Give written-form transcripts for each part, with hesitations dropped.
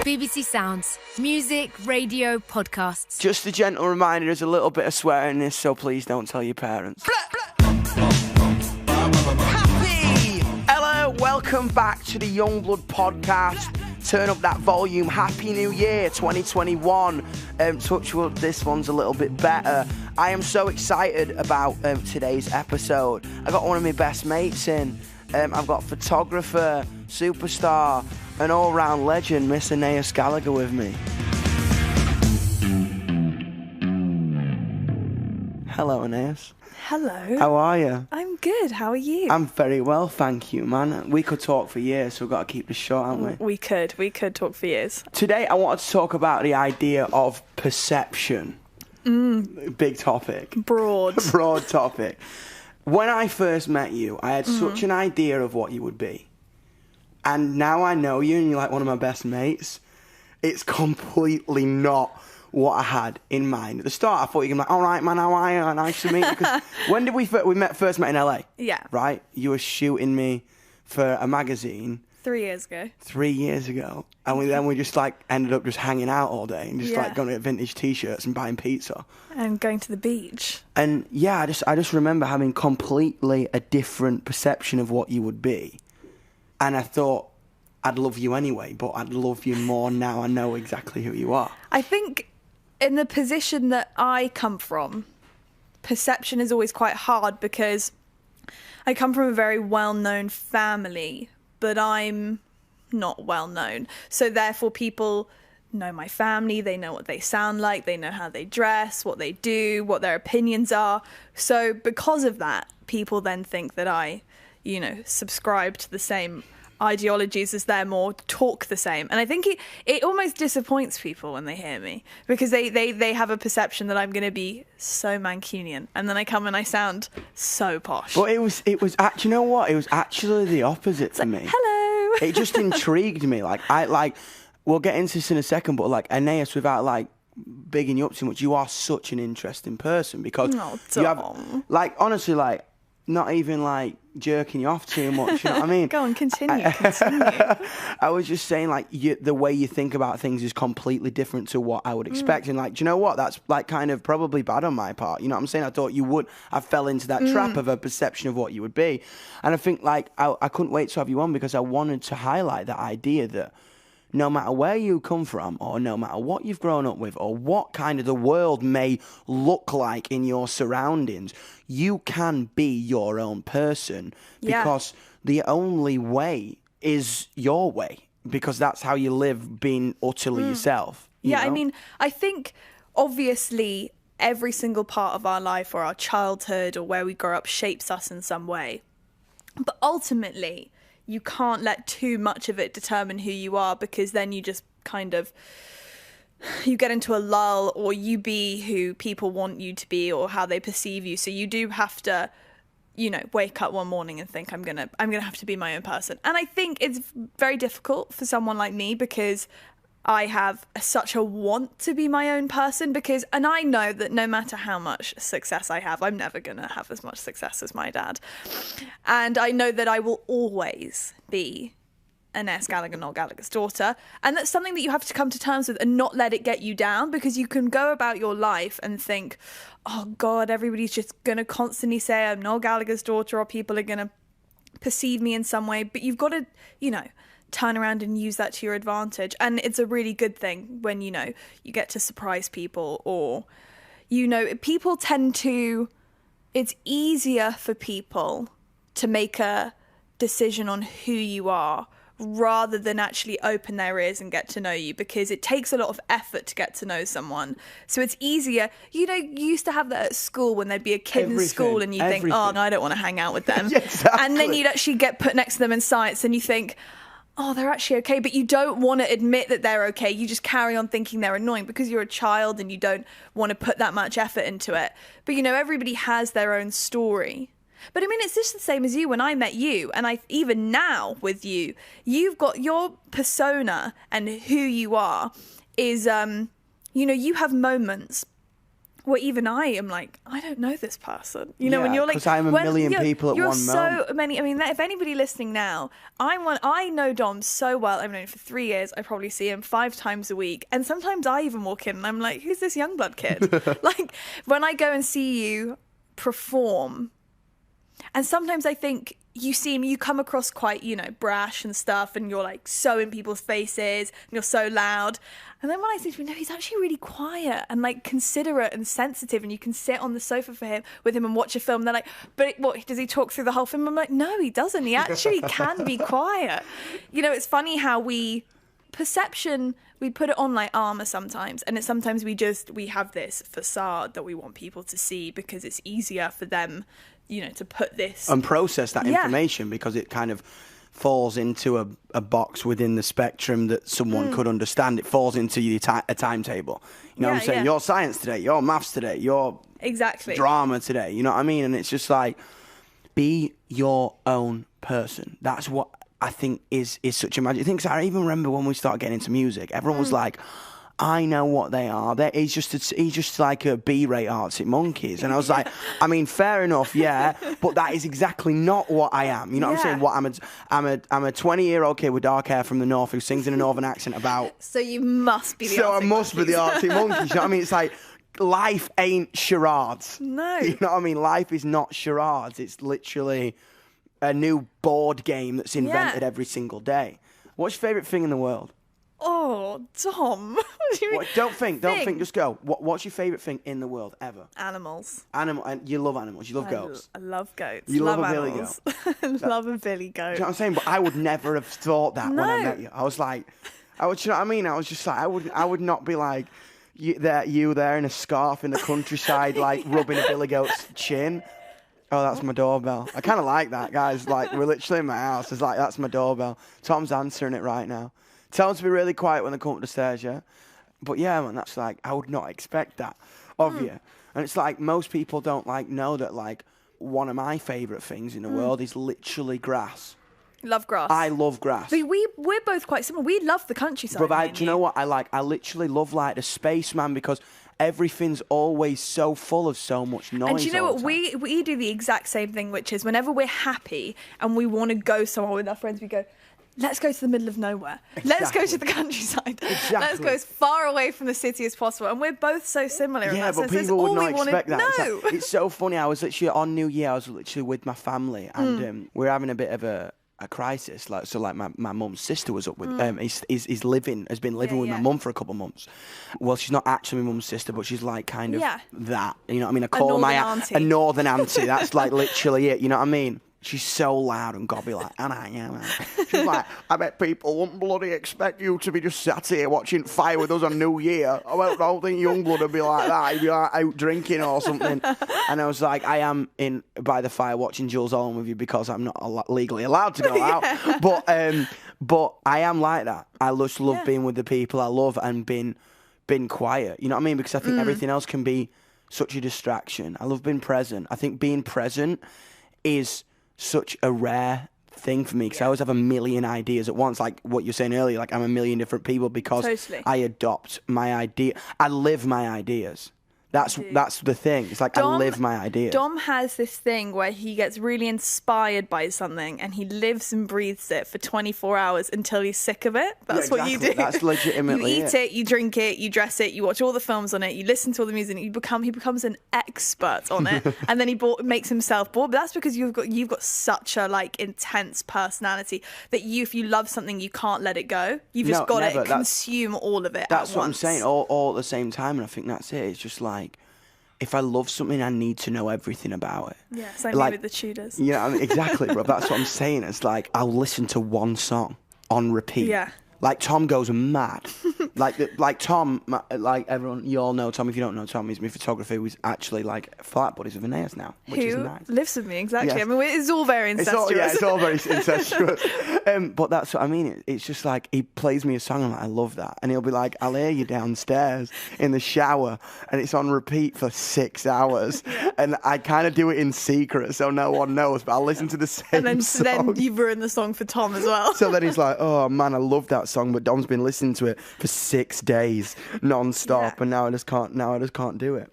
BBC Sounds. Music, radio, podcasts. Just a gentle reminder, there's a little bit of swearing in this, so please don't tell your parents. Hello, welcome back to the Yungblud podcast. Turn up that volume. Happy New Year 2021. Touch wood, this one's a little bit better. I am so excited about today's episode. I got one of my best mates in. I've got photographer, superstar, an all-round legend, Miss Anaïs Gallagher with me. Hello, Anaïs. Hello. How are you? I'm good. How are you? I'm very well, thank you, man. We could talk for years, so we've got to keep this short, haven't we? We could talk for years. Today, I wanted to talk about the idea of perception. Big topic. Broad topic. When I first met you, I had such an idea of what you would be. And now I know you and you're like one of my best mates. It's completely not what I had in mind. At the start, I thought you were like, all right, man, how are you? Nice to meet you. Because when did we first met in LA? Yeah. Right? You were shooting me for a magazine. 3 years ago. 3 years ago. And then we just like ended up just hanging out all day and just like going to get vintage t-shirts and buying pizza. And going to the beach. And yeah, I just remember having completely a different perception of what you would be. And I thought, I'd love you anyway, but I'd love you more now I know exactly who you are. I think in the position that I come from, perception is always quite hard because I come from a very well-known family, but I'm not well-known. So therefore people know my family, they know what they sound like, they know how they dress, what they do, what their opinions are. So because of that, people then think that I, subscribe to the same ideologies as them or talk the same. And I think it almost disappoints people when they hear me because they have a perception that I'm going to be so Mancunian, and then I come and I sound so posh. But it was actually, you know what? It was actually the opposite for me. Hello. It just intrigued me. We'll get into this in a second, but like Anaïs, without bigging you up too much, you are such an interesting person because you have honestly not even jerking you off too much, you know what I mean? Go on, continue. I was just saying the way you think about things is completely different to what I would expect. And do you know what? That's kind of probably bad on my part. You know what I'm saying? I thought you would. I fell into that trap of a perception of what you would be. And I think I couldn't wait to have you on because I wanted to highlight that idea that no matter where you come from or no matter what you've grown up with or what kind of the world may look like in your surroundings, you can be your own person because the only way is your way because that's how you live, being utterly yourself. You know? I mean, I think obviously every single part of our life or our childhood or where we grow up shapes us in some way. But ultimately, you can't let too much of it determine who you are because then you just you get into a lull or you be who people want you to be or how they perceive you. So you do have to, wake up one morning and think I'm gonna have to be my own person. And I think it's very difficult for someone like me because I have such a want to be my own person and I know that no matter how much success I have, I'm never going to have as much success as my dad. And I know that I will always be Anaïs Gallagher, not Gallagher's daughter. And that's something that you have to come to terms with and not let it get you down because you can go about your life and think, oh God, everybody's just going to constantly say I'm not Gallagher's daughter or people are going to perceive me in some way. But you've got to, turn around and use that to your advantage. And it's a really good thing when, you get to surprise people or, people tend to, it's easier for people to make a decision on who you are rather than actually open their ears and get to know you because it takes a lot of effort to get to know someone. So it's easier. You used to have that at school when there'd be a kid in school and you think, oh, no, I don't want to hang out with them. Exactly. And then you'd actually get put next to them in science and you think, oh, they're actually okay, but you don't want to admit that they're okay. You just carry on thinking they're annoying because you're a child and you don't want to put that much effort into it. But, everybody has their own story. But, I mean, it's just the same as you when I met you. And even now with you, you've got your persona and who you are is, you have moments well, even I am like, I don't know this person. You know, Yeah, when you're like, 'cause I'm a million people at you're one so moment. many. I mean, if anybody listening now, I know Dom so well. I've known him for 3 years. I probably see him 5 times a week, and sometimes I even walk in and I'm like, who's this Yungblud kid? Like when I go and see you perform, and sometimes I think you come across quite, you know, brash and stuff, and you're like so in people's faces and you're so loud. And then when I think, no, he's actually really quiet and like considerate and sensitive, and you can sit on the sofa with him and watch a film. They're like, but what, does he talk through the whole film? I'm like, no, he doesn't. He actually can be quiet. You know, it's funny how we put it on like armor sometimes, and it's sometimes we have this facade that we want people to see because it's easier for them, you know, to put this and process that information, because it kind of falls into a box within the spectrum that someone could understand. It falls into a timetable. You know what I'm saying? Yeah. Your science today, your maths today, your exactly drama today. You know what I mean? And it's just like, be your own person. That's what I think is such a magic thing. 'Cause I even remember when we started getting into music, everyone was like, I know what they are. He's just like a B-rate Arctic Monkeys. And I was like, I mean, fair enough, yeah, but that is exactly not what I am. You know what I'm saying? What I'm a 20-year-old kid with dark hair from the north who sings in a northern accent about. So you must be the So Arctic I must be the Arctic Monkeys. You know what I mean? It's like, life ain't charades. No. You know what I mean? Life is not charades. It's literally a new board game that's invented every single day. What's your favourite thing in the world? Oh, Tom. What do you mean? Don't think, just go. What's your favourite thing in the world ever? Animals. And you love animals. You love goats. I love goats. You love a billy animals. Love a billy goat. Do you know what I'm saying? But I would never have thought that when I met you. I was like, you know what I mean? I was just like, I would not be like, you there in a scarf in the countryside, like rubbing a billy goat's chin. Oh, that's my doorbell. I kind of like that, guys. Like, we're literally in my house. It's like, that's my doorbell. Tom's answering it right now. Tell them to be really quiet when they come up the stairs, yeah? But yeah, man, that's like, I would not expect that of you. And it's like, most people don't like know that, like, one of my favourite things in the world is literally grass. Love grass. I love grass. But we're both quite similar. We love the countryside. But do you know what I like? I literally love, like, the spaceman, because everything's always so full of so much noise. And do you know all what? the time. We do the exact same thing, which is whenever we're happy and we want to go somewhere with our friends, we go, let's go to the middle of nowhere. Exactly. Let's go to the countryside. Exactly. Let's go as far away from the city as possible. And we're both so similar in Yeah, that but sense. people would not all we expect that. No. It's so funny. I was literally on New Year. I was literally with my family, and we're having a bit of a crisis. Like, so, like my mum's sister was up with. Has been living with my mum for a couple of months. Well, she's not actually my mum's sister, but she's like kind of that. You know what I mean? I call her a northern auntie. That's like literally it. You know what I mean? She's so loud and gobby like, and I am. She's like, I bet people won't bloody expect you to be just sat here watching Fire with us on New Year. I don't think Yungblud would be like that. He'd be like out drinking or something. And I was like, I am in by the fire watching Jules Owen with you because I'm not legally allowed to go out. But I am like that. I just love being with the people I love and being quiet. You know what I mean? Because I think everything else can be such a distraction. I love being present. I think being present is such a rare thing for me, because I always have a million ideas at once, like what you're saying earlier, like I'm a million different people because I adopt my idea. I live my ideas. That's the thing. It's like I live my ideas. Dom has this thing where he gets really inspired by something and he lives and breathes it for 24 hours until he's sick of it. That's what you do. That's legitimately You eat it, you drink it, you dress it, you watch all the films on it, you listen to all the music, he becomes an expert on it, and then he makes himself bored. But that's because you've got such a like intense personality that if you love something, you can't let it go. You've just got to consume all of it. That's what I'm saying. All at the same time, and I think that's it. It's just like, if I love something, I need to know everything about it. Yeah, same like, with the Tudors. Yeah, I mean, exactly, bro. That's what I'm saying. It's like, I'll listen to one song on repeat. Yeah. Like, Tom goes mad. like Tom, like everyone, you all know Tom. If you don't know Tom, he's my photographer who's actually like flat buddies with Anaïs now, which is nice. Lives with me, exactly. Yes. I mean, it's all very incestuous. It's all very incestuous. But that's what I mean. It's just like, he plays me a song, and I'm like, I love that. And he'll be like, I'll hear you downstairs in the shower, and it's on repeat for 6 hours. And I kind of do it in secret, so no one knows, but I'll listen to the same song. Then you've ruined the song for Tom as well. So then he's like, oh man, I love that song, but Dom's been listening to it for 6 days non-stop, and now I just can't do it.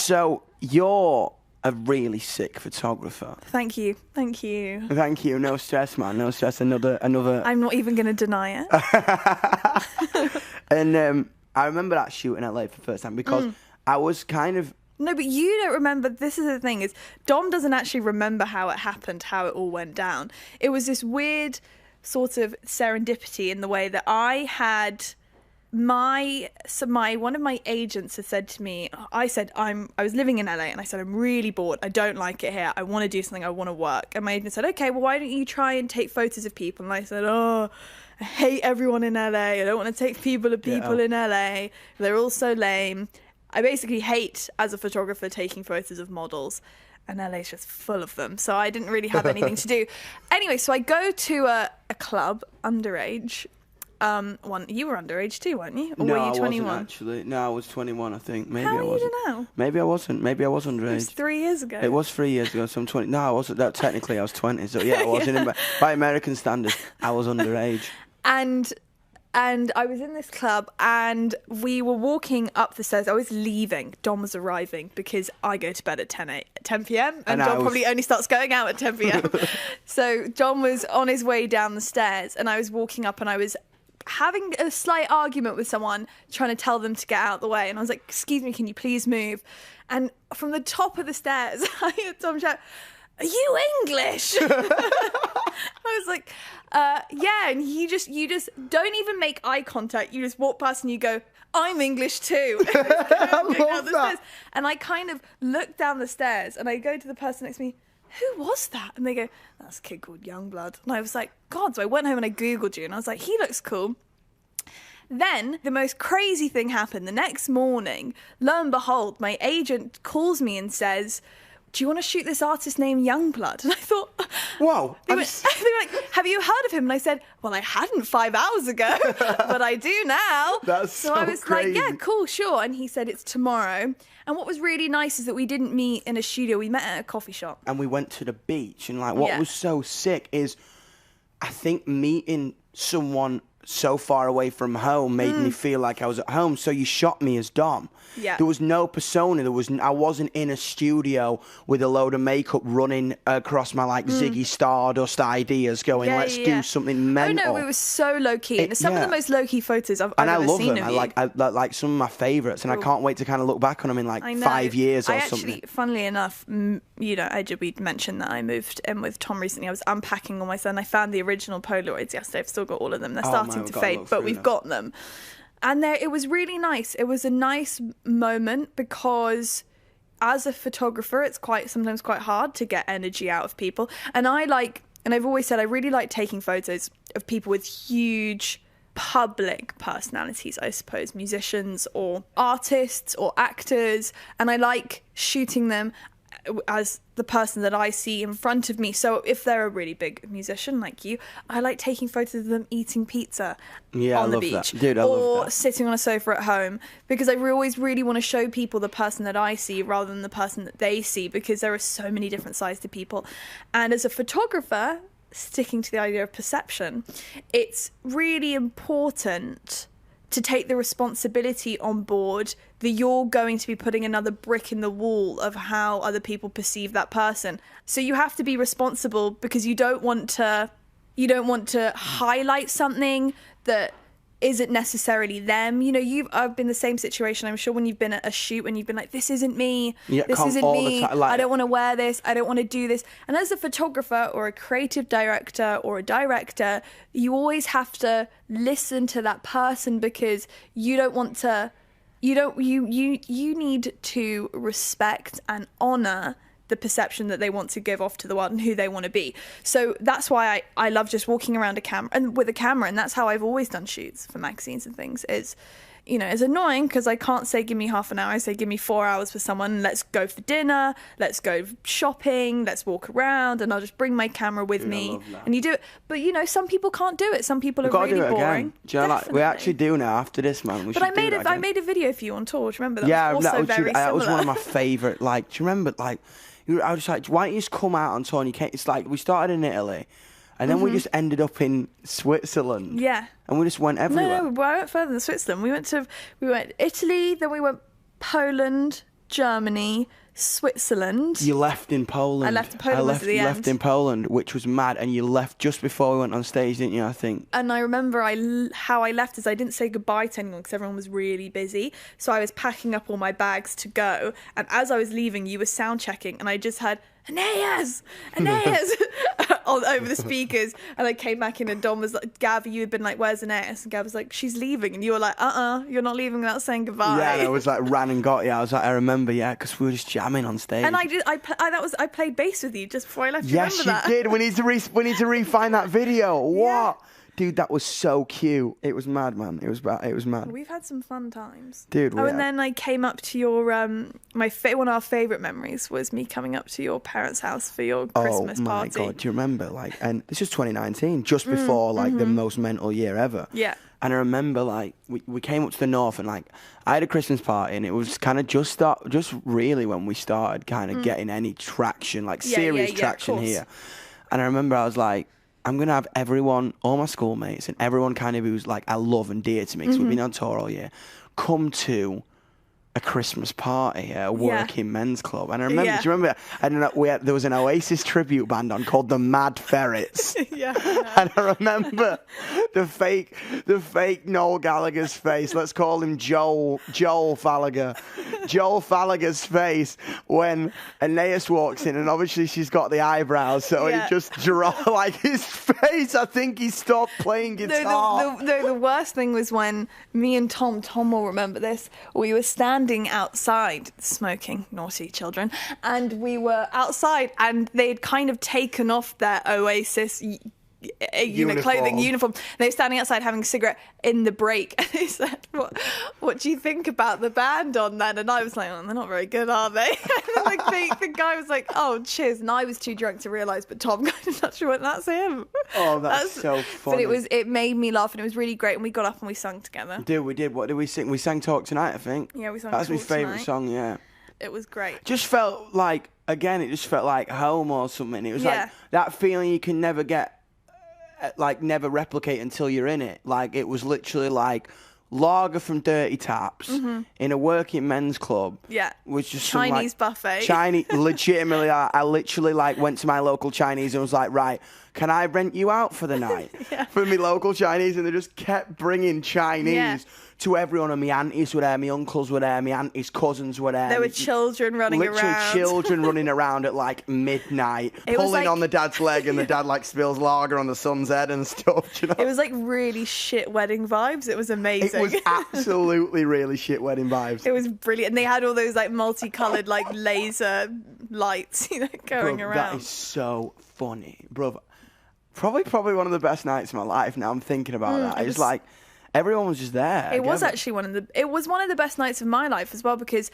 So you're a really sick photographer. Thank you. Thank you. No stress, man. No stress. Another. I'm not even going to deny it. And I remember that shoot in LA for the first time because I was kind of... No, but you don't remember. This is the thing, is Dom doesn't actually remember how it happened, how it all went down. It was this weird sort of serendipity in the way that I had... one of my agents had said to me, I was living in LA and I said, I'm really bored. I don't like it here. I want to do something. I want to work. And my agent said, okay, well, why don't you try and take photos of people? And I said, I hate everyone in LA. I don't want to take people in LA. They're all so lame. I basically hate, as a photographer, taking photos of models. And LA's just full of them. So I didn't really have anything to do. Anyway, so I go to a club, underage. You were underage too, weren't you? Or no, were you 21? I wasn't actually. No, I was 21, I think. Maybe How I wasn't. How are you now? Maybe I wasn't. Maybe I was underage. It was 3 years ago. It was 3 years ago, so I'm 20. No, I wasn't. That technically I was 20. So yeah, I wasn't. By American standards, I was underage. And I was in this club and we were walking up the stairs. I was leaving. Dom was arriving because I go to bed at 10 p.m. and Dom probably only starts going out at 10 p.m. So Dom was on his way down the stairs and I was walking up and I was having a slight argument with someone, trying to tell them to get out of the way. And I was like, excuse me, can you please move? And from the top of the stairs, I heard Tom shout, are you English? I was like, yeah. And you just don't even make eye contact. You just walk past and you go, I'm English too. I love that. And I kind of look down the stairs and I go to the person next to me, who was that? And they go, that's a kid called Yungblud. And I was like, God. So I went home and I Googled you and I was like, he looks cool. Then the most crazy thing happened. The next morning, lo and behold, my agent calls me and says, do you want to shoot this artist named Yungblud? And I thought, whoa. They were like, have you heard of him? And I said, well, I hadn't 5 hours ago, but I do now. That's so I was crazy. like, yeah, cool, sure. And he said, it's tomorrow. And what was really nice is that we didn't meet in a studio. We met at a coffee shop. And we went to the beach. And like, what was so sick is I think meeting someone so far away from home made me feel like I was at home. So you shot me as Dom. Yeah. There was no persona. I wasn't in a studio with a load of makeup running across my like Ziggy Stardust ideas going, let's do something mental. Oh no, it was so low key. And some of the most low key photos I've ever seen of you. I like some of my favourites, and I can't wait to kind of look back on them in like 5 years or something. Actually, funnily enough, we mentioned that I moved in with Tom recently. I was unpacking all my stuff and I found the original Polaroids yesterday. I've still got all of them. They're starting to fade, but we've got them. And it was really nice. It was a nice moment because as a photographer, it's sometimes quite hard to get energy out of people. And I've always said I really like taking photos of people with huge public personalities, I suppose, musicians or artists or actors. And I like shooting them as the person that I see in front of me. So if they're a really big musician like you, I like taking photos of them eating pizza on the beach. Dude, I love that. Sitting on a sofa at home, because I always really want to show people the person that I see rather than the person that they see, because there are so many different sides to people. And as a photographer, sticking to the idea of perception, it's really important to take the responsibility on board that you're going to be putting another brick in the wall of how other people perceive that person. So you have to be responsible because you don't want to highlight something that isn't necessarily them. I've been in the same situation, I'm sure, when you've been at a shoot and you've been like, this isn't me, this isn't me, I don't want to wear this, I don't want to do this. And as a photographer or a creative director or a director, you always have to listen to that person, because you need to respect and honor the perception that they want to give off to the world and who they want to be. So that's why I love just walking around with a camera, and that's how I've always done shoots for magazines and things. It's annoying because I can't say give me half an hour. I say give me 4 hours for someone. Let's go for dinner. Let's go shopping. Let's walk around, and I'll just bring my camera with me. And you do it. But some people can't do it. Some people are really boring. Do you know, we actually do now after this, man. I made a video for you on tour. Do you remember that? Was also very similar. That was one of my favourite. Do you remember? I was like, why don't you just come out on tour? And you can't. It's like we started in Italy, and then we just ended up in Switzerland. Yeah. And we just went everywhere. No, I went further than Switzerland. We went Italy, then we went Poland, Germany, Switzerland. You left in Poland. I left in Poland at the end. You left in Poland, which was mad, and you left just before we went on stage, didn't you, I think? And I remember how I left is I didn't say goodbye to anyone because everyone was really busy. So I was packing up all my bags to go. And as I was leaving, you were sound checking, and I just heard, Anaïs! Over the speakers. And I came back in, and Dom was like, Gav, you had been like, where's Anaïs? And Gav was like, she's leaving. And you were like, you're not leaving without saying goodbye. Yeah, and I was like, ran and got you. I was like, I remember, because we were just jamming on stage. And I played bass with you just before I left. Yes, you did. We need to re-find that video. What? Yeah. Dude, that was so cute. It was mad, man. It was mad. We've had some fun times. Dude, and then I came up to your, one of our favourite memories was me coming up to your parents' house for your Christmas party. Oh my God, do you remember? And this was 2019, just before, the most mental year ever. Yeah. And I remember, we came up to the north, and, I had a Christmas party, and it was kind of just really when we started kind of getting any traction, serious traction here. And I remember I was like, I'm going to have everyone, all my schoolmates, and everyone kind of who's, I love and dear to me, because we've been on tour all year, come to a Christmas party at a working men's club. And I remember, do you remember, I don't know, there was an Oasis tribute band on called the Mad Ferrets. Yeah. And I remember the fake Noel Gallagher's face. Let's call him Joel Gallagher. Joel Gallagher's face when Anaïs walks in, and obviously she's got the eyebrows, so it just his face. I think he stopped playing guitar. The worst thing was when me and Tom will remember this, we were standing outside smoking, naughty children, and we were outside, and they'd kind of taken off their Oasis clothing uniform. They were standing outside having a cigarette in the break, and they said, what do you think about the band on then? And I was like, they're not very good, are they? And the guy was like, oh, cheers. And I was too drunk to realise, but Tom got in touch and went, that's him. Oh, that's so funny. But it made me laugh, and it was really great, and we got up and we sung together. We did. What did we sing? We sang Talk Tonight, I think. Yeah, we sang That's Talk my favourite Tonight. song, yeah. It was great. Just felt like home or something. It was like that feeling you can never get, never replicate until you're in it. It was literally lager from dirty taps in a working men's club. Yeah. Was just Chinese buffet. Legitimately, I literally went to my local Chinese and was like, right, can I rent you out for the night? For me local Chinese, and they just kept bringing Chinese to everyone, and my aunties were there, my uncles were there, my aunties' cousins were there. There were children running around. Literally children running around at midnight, pulling on the dad's leg, and the dad spills lager on the son's head and stuff. You know? It was really shit wedding vibes. It was amazing. It was absolutely really shit wedding vibes. It was brilliant. And they had all those multicolored laser lights, going around. That is so funny, bro. Probably one of the best nights of my life. Now I'm thinking about that. It's everyone was just there. It was actually one of the best nights of my life as well, because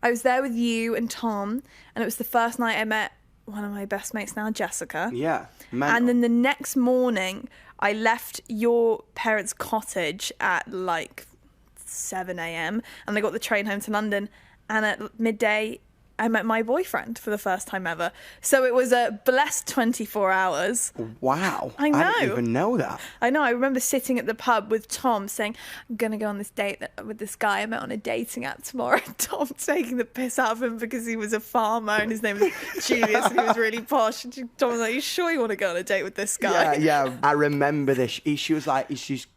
I was there with you and Tom, and it was the first night I met one of my best mates now, Jessica. Yeah. Mental. And then the next morning, I left your parents' cottage at 7 a.m. and I got the train home to London, and at midday I met my boyfriend for the first time ever. So it was a blessed 24 hours. Wow. I know. I didn't even know that. I know. I remember sitting at the pub with Tom saying, I'm going to go on this date with this guy I met on a dating app tomorrow. And Tom taking the piss out of him because he was a farmer and his name was Julius and he was really posh. And Tom was like, you sure you want to go on a date with this guy? Yeah. I remember this. She was like,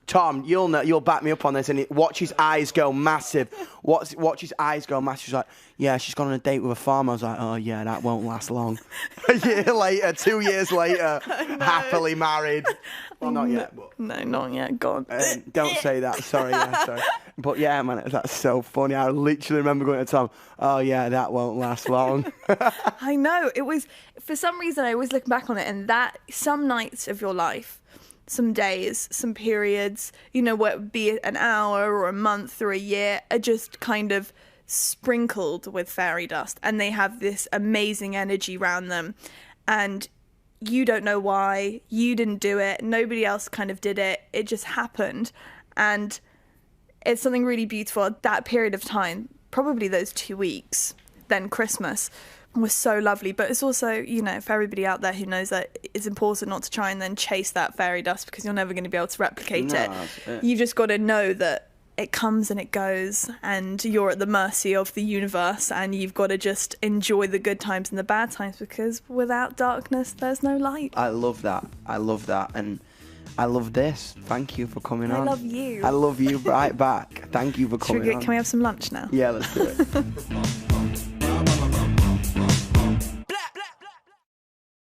Tom, you'll back me up on this. And watch his eyes go massive. Watch his eyes go massive. She's like, yeah, she's gone on a date with a farmer. I was like, oh yeah, that won't last long. A year later, 2 years later, happily married. Well, not yet. But, no, not yet. Gone. Don't say that. Sorry. But yeah, man, that's so funny. I literally remember going to Tom, oh yeah, that won't last long. I know. It was, for some reason, I always look back on it, and that some nights of your life, some days, some periods, what would be an hour or a month or a year, are just kind of sprinkled with fairy dust, and they have this amazing energy around them, and you don't know why, you didn't do it, nobody else kind of did it, it just happened, and it's something really beautiful. That period of time, probably those 2 weeks, then Christmas, was so lovely. But it's also, for everybody out there who knows that it's important not to try and then chase that fairy dust, because you're never going to be able to replicate it. You've just got to know that it comes and it goes, and you're at the mercy of the universe, and you've got to just enjoy the good times and the bad times, because without darkness, there's no light. I love that. And I love this. Thank you for coming on. I love you. I love you right back. Thank you for coming on. Can we have some lunch now? Yeah, let's do it.